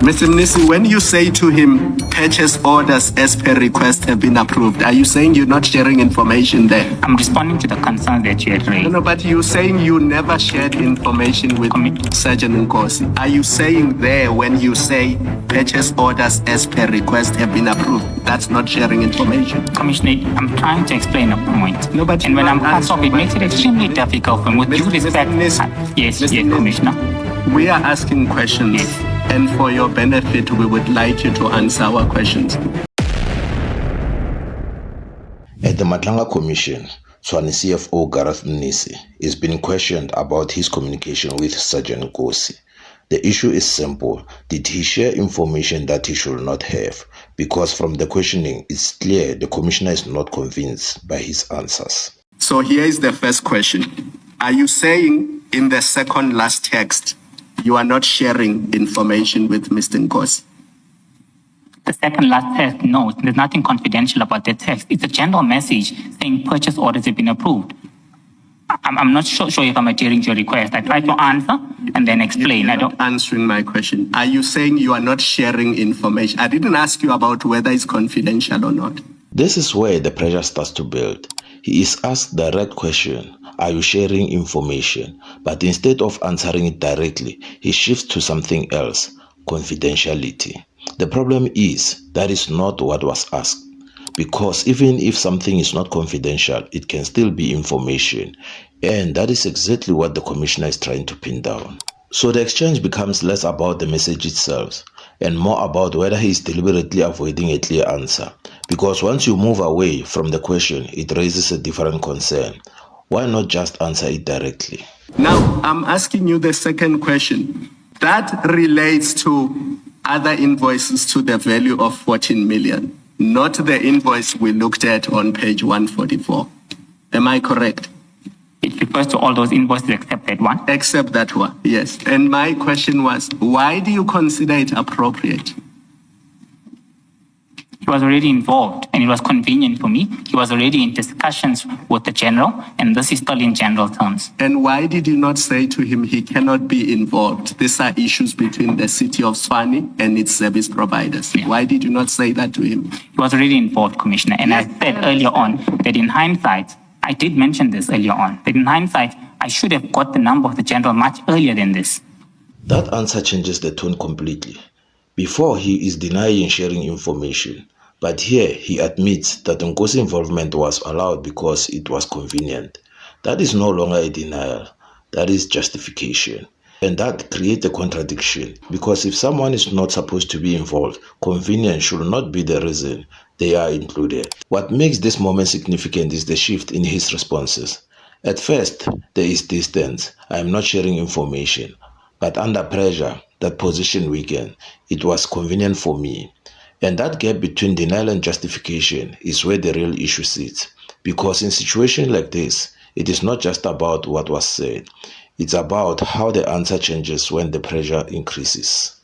Mr. Mnisi, when you say to him, purchase orders as per request have been approved, are you saying you're not sharing information there? I'm responding to the concerns that you had raised. No, but you're saying you never shared information with Sergeant Nkosi. Are you saying there when you say purchase orders as per request have been approved, that's not sharing information? Commissioner, I'm trying to explain a point. No, but and when I'm cut off, it makes it extremely difficult for me. With due respect, yes, Commissioner. We are asking questions. Yes. And for your benefit, we would like you to answer our questions. At the Madlanga Commission, Tshwane CFO Gareth Mnisi is being questioned about his communication with Sergeant Nkosi. The issue is simple. Did he share information that he should not have? Because from the questioning, it's clear the Commissioner is not convinced by his answers. So here is the first question. Are you saying in the second last text, you are not sharing information with Mr. Nkosi? The second last text, no, there's nothing confidential about the text. It's a general message saying purchase orders have been approved. I'm not sure if I'm adhering to your request. I try to answer and then explain. You're not answering my question. Are you saying you are not sharing information? I didn't ask you about whether it's confidential or not. This is where the pressure starts to build. He is asked the right question. Are you sharing information? But instead of answering it directly, he shifts to something else, confidentiality. The problem is that is not what was asked. Because even if something is not confidential, it can still be information. And that is exactly what the Commissioner is trying to pin down. So the exchange becomes less about the message itself and more about whether he is deliberately avoiding a clear answer. Because once you move away from the question, it raises a different concern. Why not just answer it directly? Now, I'm asking you the second question. That relates to other invoices to the value of 14 million, not the invoice we looked at on page 144. Am I correct? It refers to all those invoices except that one? Except that one, yes. And my question was, why do you consider it appropriate? He was already involved and it was convenient for me. He was already in discussions with the general, and this is still in general terms. And why did you not say to him he cannot be involved? These are issues between the city of Tshwane and its service providers. Yeah. Why did you not say that to him? He was already involved, Commissioner. And I said earlier on that in hindsight, I did mention this earlier on, that in hindsight, I should have got the number of the general much earlier than this. That answer changes the tone completely. Before, he is denying sharing information. But here, he admits that Nkosi involvement was allowed because it was convenient. That is no longer a denial. That is justification. And that creates a contradiction. Because if someone is not supposed to be involved, convenience should not be the reason they are included. What makes this moment significant is the shift in his responses. At first, there is distance. I am not sharing information. But under pressure, that position weakened. It was convenient for me. And that gap between denial and justification is where the real issue sits. Because in situations like this, it is not just about what was said. It's about how the answer changes when the pressure increases.